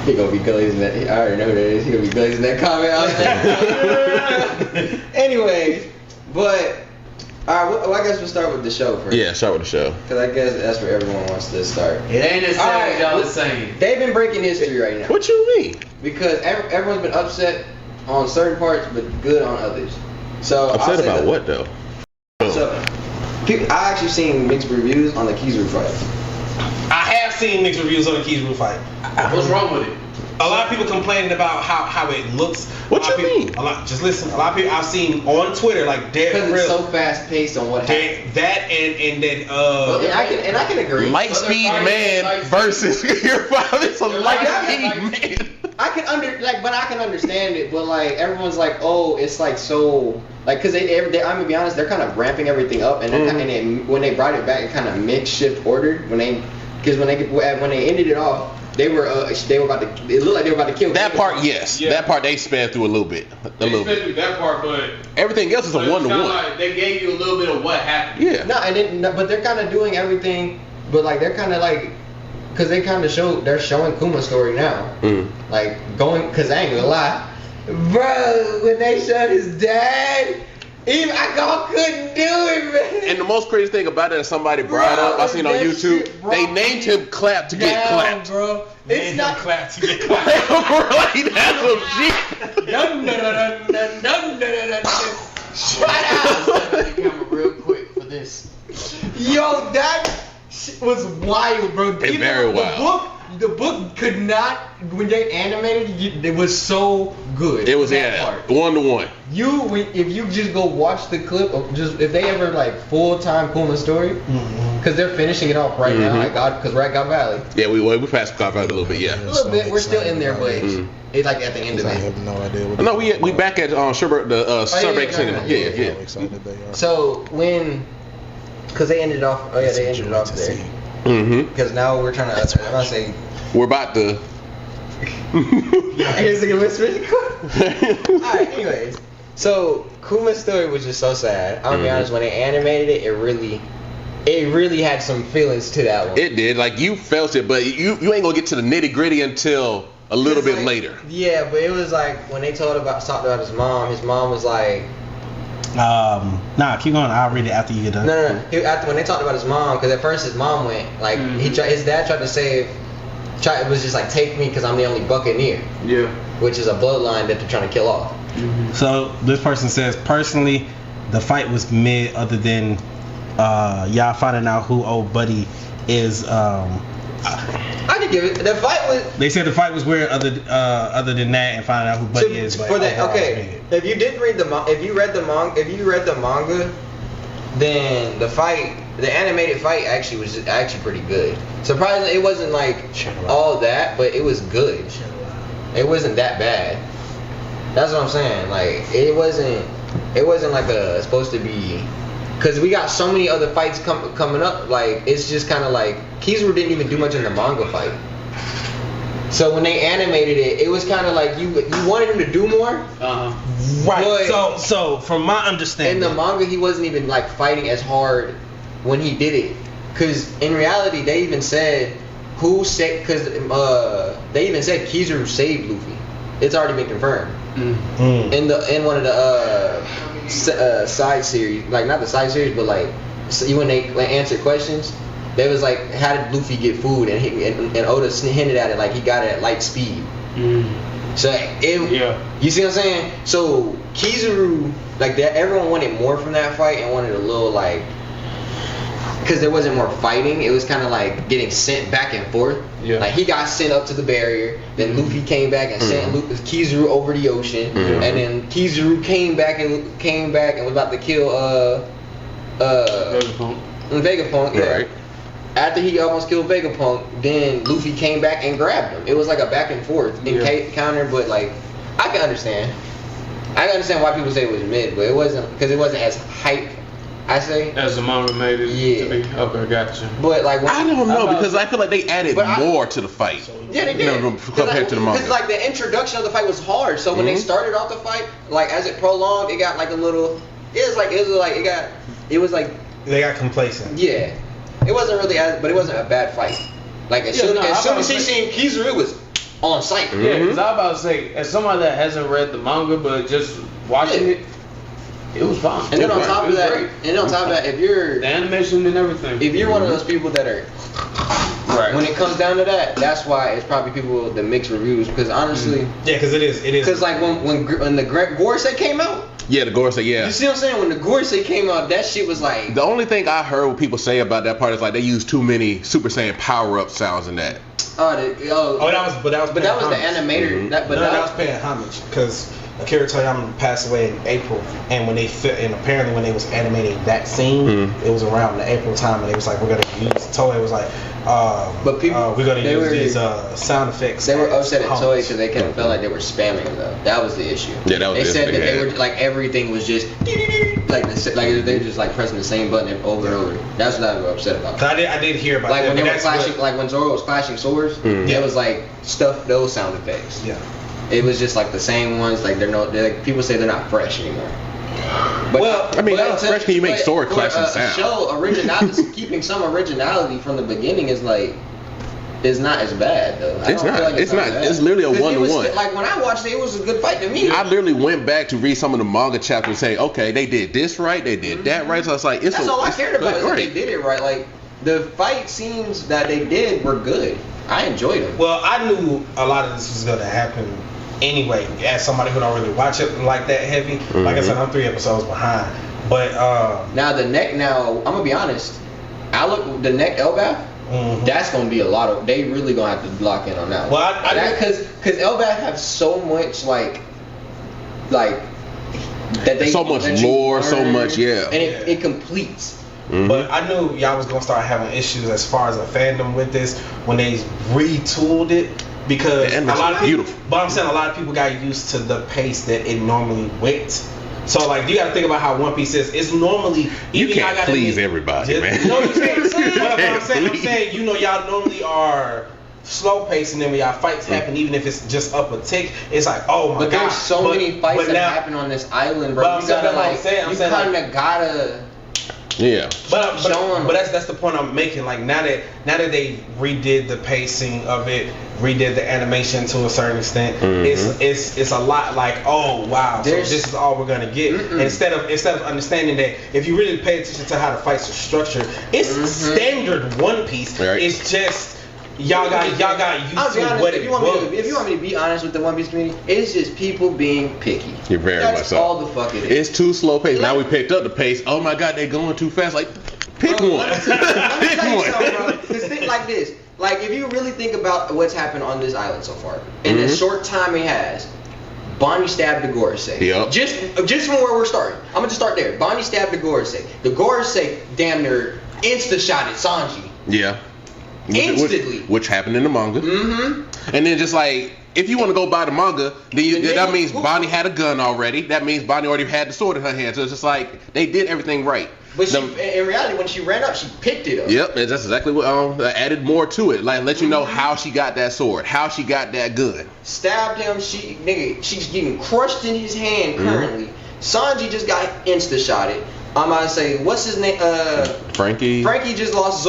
he gonna be glazing that. I already know who that is. He gonna be glazing that comment out there. Anyway, but alright, well, I guess we'll start with the show first. Yeah, start with the show. Because I guess that's where everyone wants to start. It ain't as All sad right, as y'all are saying. They've been breaking history right now. What you mean? Because everyone's been upset on certain parts, but good on others. So I'll Upset say about that- what though? So, I actually seen mixed reviews on the Kizaru fight. I have seen mixed reviews on the Kizaru fight. What's wrong with it? A lot of people complaining about how it looks. What A lot you of people, mean? A lot. Just listen. A lot of people I've seen on Twitter like dead Because real. it's so fast paced on what happened. That and then And I can agree. Light speed man versus your father. It's a light speed man. I can understand it, but like everyone's like, oh, it's like so like because they I'm gonna be honest, they're kind of ramping everything up, and when they brought it back, it kind of makeshift ordered when they ended it off. They were about to. It looked like they were about to kill. That King. part, yes. Yeah. That part they sped through a little bit. They sped through that part, but Everything else is a but it was kinda 1-to-1. like they gave you a little bit of what happened. Yeah. No, but they're kind of doing everything, but like they're kind of like, cause they kind of they're showing Kuma's story now, like cause I ain't gonna lie, bro, when they showed his dad, even I couldn't do it, man. And the most crazy thing about it is somebody brought up, I seen on that YouTube, shit brought they named him Clap to get Down, clapped. bro. It's not. clap to get clapped. Right, that's some shit. Shut up. The camera real quick for this. Yo, that shit was wild, bro. It's very wild. The book the book could not. When they animated it, was so good. It was that part. 1-to-1. If you just go watch the clip of just if they ever like full time Kuma story, because they're finishing it off right now. Because we're at God Valley. Yeah, we passed God Valley a little bit. Yeah, a little bit. We're still in there, but it's like at the end of I it. have no idea. What no, we back at Sherbert, the Sunbreak Cinema. Yeah. How excited they are. So because they ended off. Oh yeah, they ended off there. Because now we're trying to. Say. We're about to. Here's the whisper. Alright, anyways. So Kuma's story was just so sad. I'll be honest, when they animated it, it really had some feelings to that one. It did. Like you felt it, but you ain't gonna get to the nitty gritty until a little bit later. Yeah, but it was like when they talked about his mom was like Nah, keep going. I'll read it after you get done. No. After when they talked about his mom, because at first his mom went like his dad tried to save. It was just like take me because I'm the only Buccaneer. Yeah. Which is a bloodline that they're trying to kill off. So this person says personally, the fight was mid. Other than y'all finding out who old buddy is. I could give it. The fight was. They said the fight was weird. Other than that, and finding out who buddy is. But if you didn't read if you read the manga, then the animated fight actually was actually pretty good. Surprisingly, it wasn't like all that, but it was good. It wasn't that bad. That's what I'm saying. Like it wasn't like supposed to be. Cause we got so many other fights coming up. Like it's just kind of like Kizaru didn't even do much in the manga fight. So when they animated it, it was kind of like you wanted him to do more. Right. So from my understanding, in the manga, he wasn't even like fighting as hard when he did it. Cause in reality, they even said they even said Kizaru saved Luffy. It's already been confirmed. In one of the side series, like not the side series, but like when they answered questions, they was like, how did Luffy get food? And Oda hinted at it like he got it at light speed. So you see what I'm saying? So Kizaru, like that, everyone wanted more from that fight and wanted a little like, because there wasn't more fighting. It was kind of like getting sent back and forth. Yeah. Like he got sent up to the barrier, then Luffy came back and sent Kizaru over the ocean, and then Kizaru came back and was about to kill Vegapunk. Yeah. Right. After he almost killed Vegapunk, then Luffy came back and grabbed him. It was like a back and forth encounter, but like I can understand why people say it was mid, but it wasn't, because it wasn't as hype. I say as the manga made it to be. Okay, gotcha. But like I don't know, because I feel like they added more to the fight. Yeah, they did. Compared to the manga. Because like the introduction of the fight was hard. So when they started off the fight, like as it prolonged, it got like a little. It was like they got complacent. Yeah, it wasn't really but it wasn't a bad fight. Like as soon as he seen Kizaru, it was on sight. Yeah, because I was about to say, as somebody that hasn't read the manga but just watching it. It was fine. And then on top of that, if you're the animation and everything, if you're one of those people that are when it comes down to that, that's why it's probably people that mix reviews. Because honestly, because it is. Because like when the Gorosei came out. Yeah, the Gorosei, You see what I'm saying? When the Gorosei came out, that shit was like. The only thing I heard people say about that part is like they used too many Super Saiyan power-up sounds in that. That was the animator. That was paying homage because Akira Toriyama passed away in April, and apparently when they was animating that scene, it was around the April time, and it was like we're gonna use Toei was like, but people we're gonna use these sound effects. They were upset at Toei because they kind of felt like they were spamming them though. That was the issue. Yeah, that was. They said that they were like everything was just like they were just like pressing the same button over and over. That's what they were upset about. I did hear about like that. When they were clashing, like when Zoro was clashing swords, it was like those sound effects. Yeah. It was just like the same ones. Like they're like, people say they're not fresh anymore. But, I mean, how fresh can you make sword clashing sound? Show originality, keeping some originality from the beginning is not as bad though. It's not. It's literally a 1-to-1. Like when I watched it, it was a good fight to me. I literally went back to read some of the manga chapters and say, okay, they did this right, they did that right. So I was like, that's all I cared about is that they did it right. Like the fight scenes that they did were good. I enjoyed them. Well, I knew a lot of this was going to happen anyway, as somebody who don't really watch it like that heavy. Like I said, I'm 3 episodes behind. But now I'm gonna be honest. The neck Elbaf, That's gonna be a lot of. They really gonna have to lock in on that. Well, because Elbaf have so much like that they so much lore, so much, and it completes. But I knew y'all was gonna start having issues as far as a fandom with this when they retooled it, because a lot of people, but I'm saying a lot of people got used to the pace that it normally went. So like you got to think about how One Piece is. It's normally you can't please everybody, man. No, you can't. But I'm saying, you know, y'all normally are slow paced, and then when y'all fights happen, even if it's just up a tick, it's like, oh my god. But there's so many fights that happen on this island, bro. You gotta kind of gotta. Yeah. But that's the point I'm making. Like now that they redid the pacing of it, redid the animation to a certain extent, it's a lot like, oh wow, so this is all we're gonna get. Instead of understanding that if you really pay attention to how the fights are structured, it's standard One Piece. Right. It's just y'all got used to what it was. If you want me to be honest with the One Piece community, it's just people being picky. You're very much so. That's all the fuck it is. It's too slow paced. Now we picked up the pace. Oh my god, they going too fast. Like, pick one. Let me tell you something, bro. Just think like this. Like, if you really think about what's happened on this island so far, in the short time it has, Bonnie stabbed the Gorosei. Yep. Just from where we're starting. I'm gonna just start there. Bonnie stabbed the Gorosei. The Gorosei damn near insta-shot at Sanji. Yeah. Instantly. Which happened in the manga. And then just like, if you want to go by the manga, then that means Bonnie had a gun already. That means Bonnie already had the sword in her hand. So it's just like, they did everything right. But in reality, when she ran up, she picked it up. Yep, and that's exactly what added more to it. Like, let you know how she got that sword, how she got that gun. Stabbed him. She's getting crushed in his hand currently. Sanji just got insta-shotted. I'm about to say, what's his name? Frankie. Frankie just lost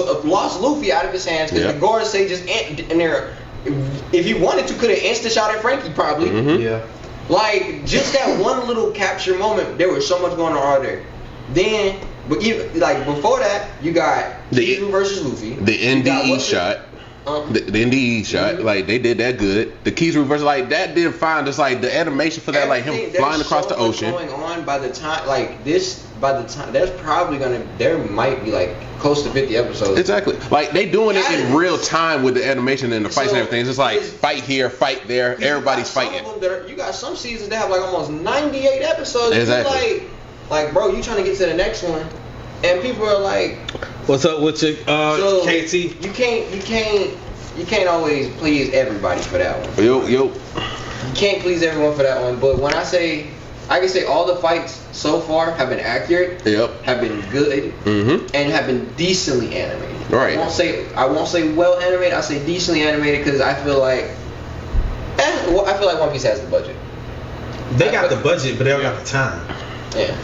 Luffy out of his hands because the Gorosei just in there. If he wanted to, could have insta-shotted Frankie probably. Yeah. Like, just that one little capture moment, there was so much going on there. Then, but even, like, before that, you got Kizu versus Luffy. The NDE shot. The NDE shot, like, they did that good. The Kizu versus, like, that did fine. Just like the animation for that, like him flying across the ocean. Going on by the time, like this, there's probably there might be like close to 50 episodes. Exactly. Like, they doing it in real time with the animation and the fights and everything. It's just like fight here, fight there. Everybody's fighting. You got some seasons that have like almost 98 episodes. Exactly. Like, bro, you trying to get to the next one, and people are like, "What's up with your KT?" You can't always please everybody for that one. Yo. You can't please everyone for that one. But when I can say all the fights so far have been accurate. Yep. Have been good. And have been decently animated. Right. I won't say well animated. I say decently animated because I feel like One Piece has the budget. They got the budget, but they don't got the time. Yeah,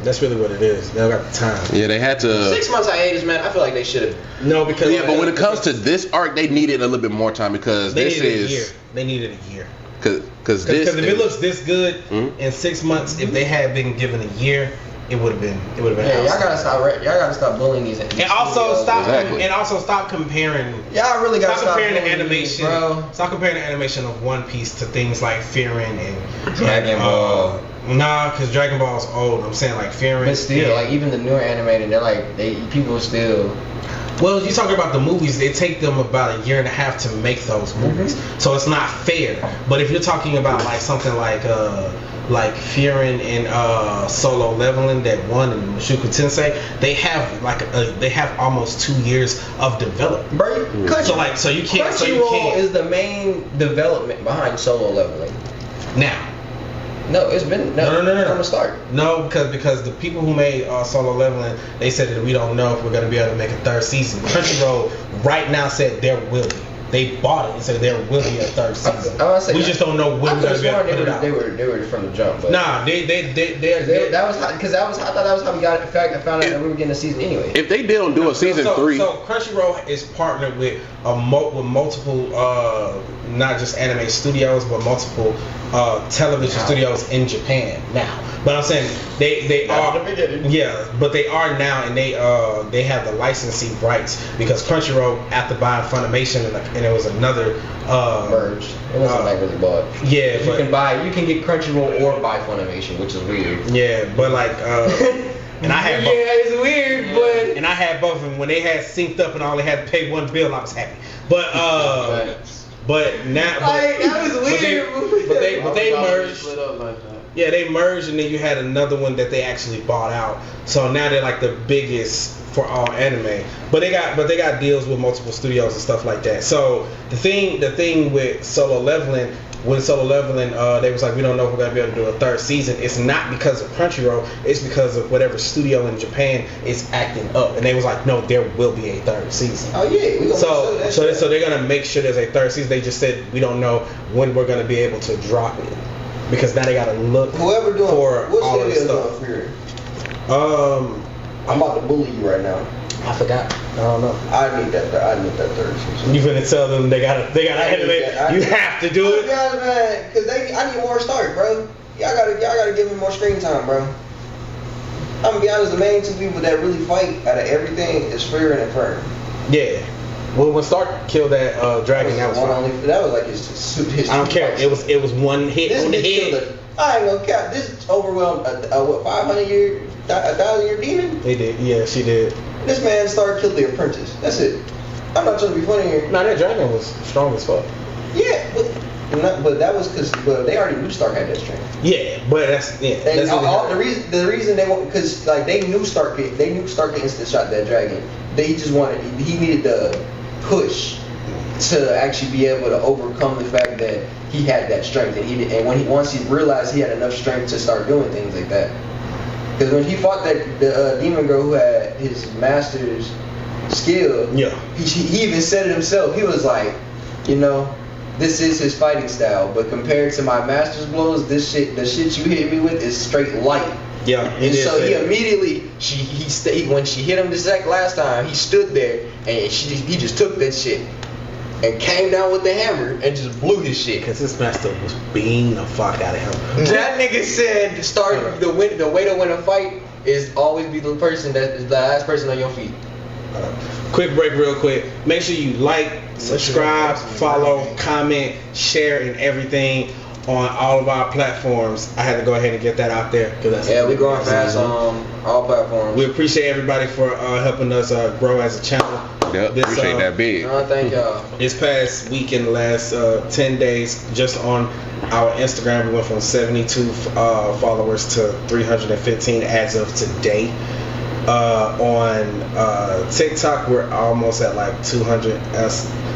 that's really what it is. They don't got the time. Yeah, they had to. 6 months hiatus, man. I feel like they should have. No, because but when it comes to this arc, they needed a little bit more time because They needed a year. Because if it looks this good in 6 months, if they had been given a year, it would have been. Yeah, y'all gotta stop bullying these. And also stop comparing. Y'all really gotta stop comparing the animation. Bro. Stop comparing the animation of One Piece to things like Fearing and Dragon Ball. Nah, because Dragon Ball's old. I'm saying like Fearing. But still, like even the newer animated, people still. Well, you talking about the movies, they take them about a year and a half to make those movies, so it's not fair. But if you're talking about like something like Fearing and Solo Leveling that won in Mushoku Tensei, they have almost 2 years of development. Bro, so you can't. Crunchyroll is the main development behind Solo Leveling. Now. No, it's been no. From the start. No, because the people who made Solo Leveling, they said that we don't know if we're gonna be able to make a third season. Crunchyroll right now said there will be. They bought it and said there will be a third season. We just don't know when we're gonna be able to put it out. They were from the jump. But nah, they that was because I thought that was how we got it. In fact, I found out that we were getting a season anyway. If they didn't do a season 3, so Crunchyroll is partnered with multiple, not just anime studios, but multiple television studios in Japan now. But I'm saying they are but they are now, and they have the licensing rights because Crunchyroll after buying Funimation and there was another merged. It wasn't like really bought. Yeah, you can get Crunchyroll or buy Funimation, which is weird. Yeah, but like And I had both. Yeah, it's weird, but And I had both of them. When they had synced up and I only had to pay one bill, I was happy. But now, that was weird. But they merged. Yeah, they merged, and then you had another one that they actually bought out. So now they're like the biggest for all anime. But they got deals with multiple studios and stuff like that. So the thing with Solo Leveling, when Solo Leveling, they was like, we don't know if we're gonna be able to do a third season. It's not because of Crunchyroll. It's because of whatever studio in Japan is acting up. And they was like, no, there will be a third season. Oh yeah, we gonna so they're gonna make sure there's a third season. They just said we don't know when we're gonna be able to drop it. Because now they gotta look whoever doing for what all of the stuff. Here? I'm about to bully you right now. I forgot. I don't know. I need that third season. You finna tell them they gotta animate. You have to do it. Yeah, man, because I need more start, bro. Y'all gotta give me more screen time, bro. I'm gonna be honest, the main two people that really fight out of everything is Fear and Inferno. Yeah. Well, when Stark killed that dragon, that was fine. That was like his I don't care. It was one hit this on the head. I ain't gonna cap. This overwhelmed what 1,000-year demon. They did. Yeah, she did. This man Stark killed the apprentice. That's it. I'm not trying to be funny here. No, that dragon was strong as fuck. Yeah, but that was because they already knew Stark had that strength. Yeah, but that's the reason they want because like they knew Stark instant shot that dragon. He needed the push to actually be able to overcome the fact that he had that strength, and once he realized he had enough strength to start doing things like that. Because when he fought the demon girl who had his master's skill, yeah, he even said it himself. He was like, this is his fighting style, but compared to my master's blows, the shit you hit me with is straight light. Yeah, and so he immediately when she hit him last time, he stood there and he just took that shit and came down with the hammer and just blew his shit. Because his master was beating the fuck out of him. That nigga said the way to win a fight is always be the person that is the last person on your feet. Quick break real quick. Make sure you like, subscribe, follow, comment, share, and everything on all of our platforms. I had to go ahead and get that out there. We're going fast on all platforms. We appreciate everybody for helping us grow as a channel. Yep, appreciate that big. Thank y'all. This past week in the last 10 days, just on our Instagram, we went from 72 followers to 315 as of today. On TikTok, we're almost at like 200.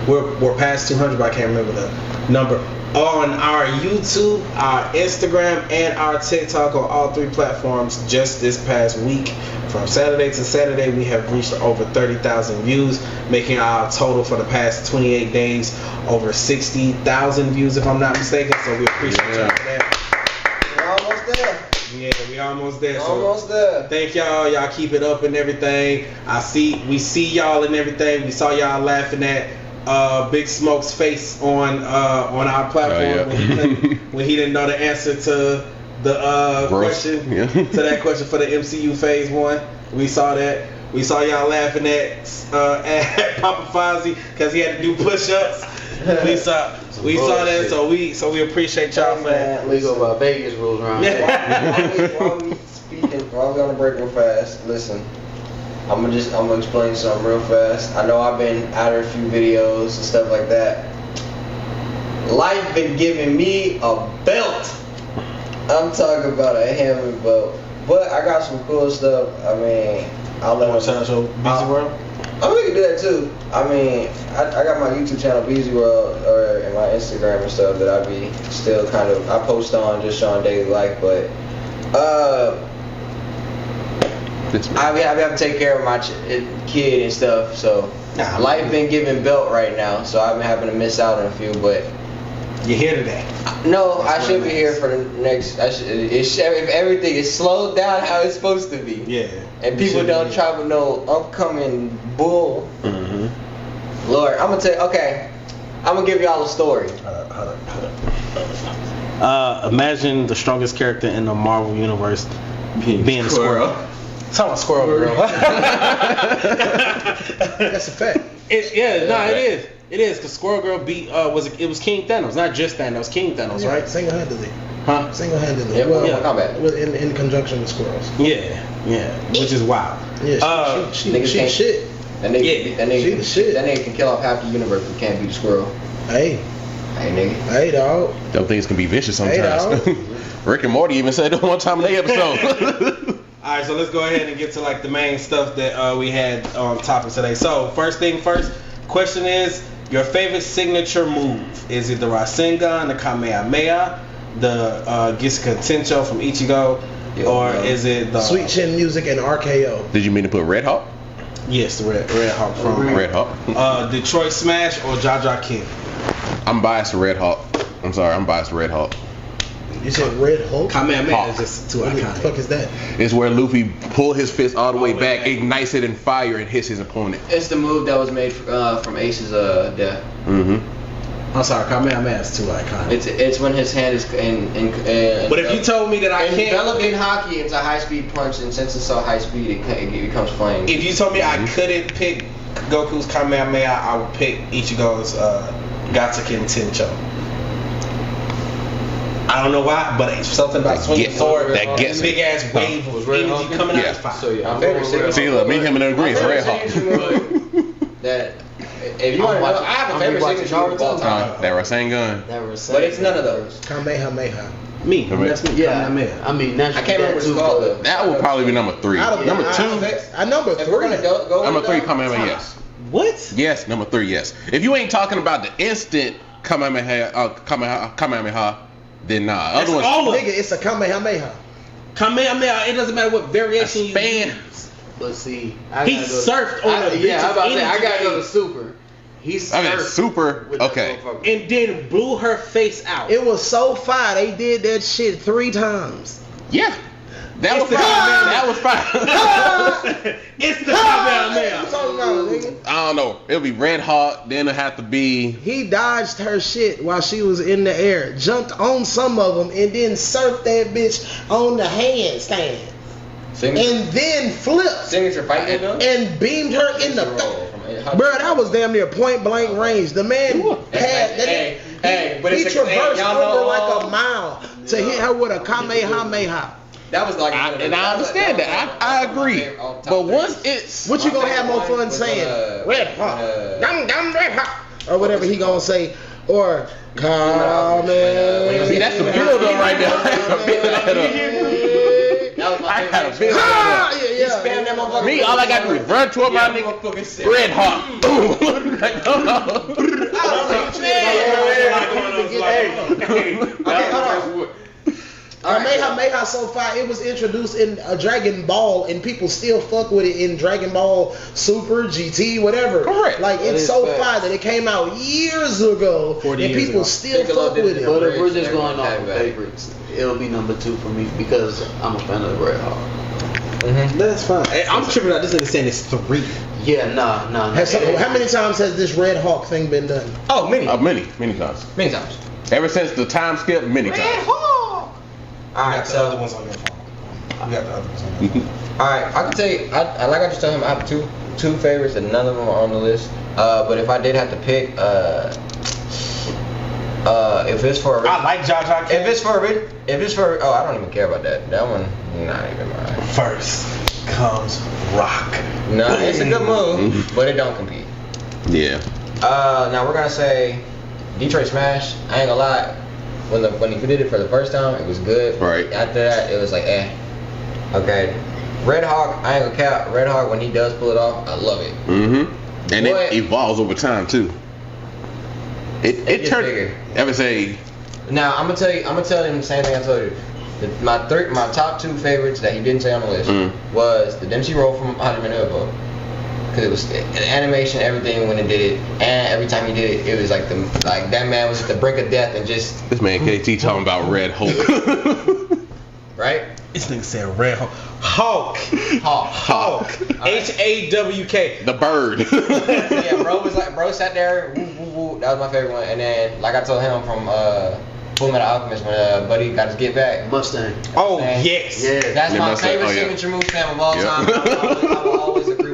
We're past 200, but I can't remember the number. On our YouTube, our Instagram, and our TikTok on all three platforms, just this past week, from Saturday to Saturday, we have reached over 30,000 views, making our total for the past 28 days over 60,000 views, if I'm not mistaken. So we appreciate y'all for that. We're almost there. Yeah, we almost there. Almost there. Thank y'all. Y'all keep it up and everything. We see y'all and everything. We saw y'all laughing at Big Smoke's face on our platform when he didn't know the answer to the question to that question for the MCU Phase 1. We saw that. We saw y'all laughing at Papa Fozzie because he had to do push-ups. We saw that, so we appreciate y'all for that. We go by Vegas rules around here. While we on the break real fast, listen. I'm gonna explain something real fast. I know I've been out of a few videos and stuff like that. Life been giving me a belt. I'm talking about a hammer belt. But I got some cool stuff. I mean, I'll let my channel Busy World. I mean, we can do that too. I mean, I got my YouTube channel Busy World and my Instagram and stuff that I be still I post on just showing daily life, but I have to take care of my kid and stuff, so life been giving belt right now, so I've been having to miss out on a few, but you're here today. No, I should be here for the next. If everything is slowed down how it's supposed to be. Yeah. And people don't travel no upcoming bull. Mm-hmm. Lord, I'm gonna tell. Okay, I'm gonna give y'all a story. Hold up. Imagine the strongest character in the Marvel universe being a squirrel. Talking about Squirrel Girl. That's a fact. It is. It is because Squirrel Girl beat it was King Thanos, not just Thanos, King Thanos, right? Single-handedly. Huh? Single-handedly. Yeah, well, Mortal Kombat. In conjunction with squirrels. Yeah, which is wild. Yeah, she shit. That nigga can kill off half the universe but can't beat a squirrel. Hey, nigga. Hey, dog. Them things can be vicious sometimes. Hey, Rick and Morty even said it one time in the episode. Alright, so let's go ahead and get to like the main stuff that we had on topic today. So first thing first, question is your favorite signature move. Is it the Rasengan, the Kamehameha, the Gisuka Tencho from Ichigo, or is it the Sweet Chin Music and RKO? Did you mean to put Red Hawk? Yes, the Red Hawk from Red Hawk. Detroit Smash or Jaja King? I'm biased to Red Hawk. I'm sorry, I'm biased to Red Hawk. You said Red Hulk? Kamehameha is just too What the iconic. fuck is that? It's where Luffy pull his fist all the way back, ignites it in fire, and hits his opponent. It's the move that was made from Ace's death. I'm sorry, Kamehameha is too iconic. It's when his hand is in But if you told me that I can't enveloped in hockey, it's a high speed punch, and since it's so high speed, it becomes flame. If you told me I couldn't pick Goku's Kamehameha, I would pick Ichigo's Gatsuken Tencho. I don't know why, but it's something about swinging sword. That gets big ass wave of energy coming out of Yeah. fire. So yeah, my favorite signature. See, look, me and him in agreement. Red Hawk. That if you want to know, I have a favorite signature of all time, That Rasengan. but it's none of those. Kamehameha. Me, that's me. Yeah, Kamehameha. I mean, that's I can't remember what it's called though. That would probably be number 3. Number 2. I number If we're 3. gonna go Number with 3, that, Kamehameha, yes. What? Yes, number 3, yes. If you ain't talking about the instant Kamehameha, then nah. That's Other ones, all of Nigga, it's a Kamehameha. Kamehameha. It doesn't matter what variation you fan. use. But see, He surfed on a yeah, I'm about to say, I gotta go to bitch's Super. He surfed. Okay, super. with that Okay. motherfucker. and then blew her face out. It was so fire. They did that shit 3 times. Yeah. That It's was the fine. Kamehameha. That was fine. It's the What you Kamehameha. talking about, nigga? I don't know. It'll be Red Hawk. Then it'll have to be. He dodged her shit while she was in the air, jumped on some of them, and then surfed that bitch on the handstand. And then flipped Signature fight move though. and beamed her in the Bro, that was damn near point blank range. The man had but he it's traversed y'all know over like a mile to hit her with a Kamehameha. That was like, And I understand that. I agree. But once it's. What you gonna have more fun saying? Red Hawk, dum dum Red Hawk, or whatever he gonna say, or Kamehameha. See, that's the build up right there. That was I my gotta favorite. build that up. He spammed that motherfucker. Me, all I gotta do is run toward my nigga. Red Hawk. Boom. Like, no, no. Kamehameha so far, it was introduced in a Dragon Ball, and people still fuck with it in Dragon Ball Super, GT, whatever. Correct. Like, it's so far that it came out years ago, and people still fuck with it. But if we're just going off of favorites, it'll be number 2 for me because I'm a fan of the Red Hawk. That's fine. I'm tripping out. This nigga saying it's 3. Yeah, nah. How many times has this Red Hawk thing been done? Oh, many. Many times. Many times. Ever since the time skip, many times. Alright, The other so ones on your phone. We got the other ones on your phone. alright, I can tell you, I like I just told him I have two favorites and none of them are on the list. But if I did have to pick, if it's for I like Jaja King. if it's for I don't even care about that. That one, not even mine. First comes Rock. No, it's a good move, but it don't compete. Yeah. Now we're gonna say Detroit Smash. I ain't gonna lie. When he did it for the first time, it was good. Right. After that, it was like, Okay. Red Hawk, I ain't gonna cap. Red Hawk, when he does pull it off, I love it. Mm-hmm. And But- it evolves over time too. It gets turned. bigger. Ever say? Now I'm gonna tell him the same thing I told you. My top 2 favorites that he didn't say on the list was the Dempsey roll from Hajime no Ippo. Cause it was the animation, everything when it did it, and every time he did it, it was like that man was at the brink of death and just This man KT talking about Red Hulk. right. This nigga said Red Hawk. Hawk. HAWK. The bird. Yeah, bro sat there, woo, woo, woo. That was my favorite one. And then, like I told him from Full Metal Alchemist when Buddy got his get back. Mustang. Oh Mustang. yes. Yeah. That's Yeah, my Mustang. favorite Oh, yeah. signature move fam of all Yeah. time. I will always agree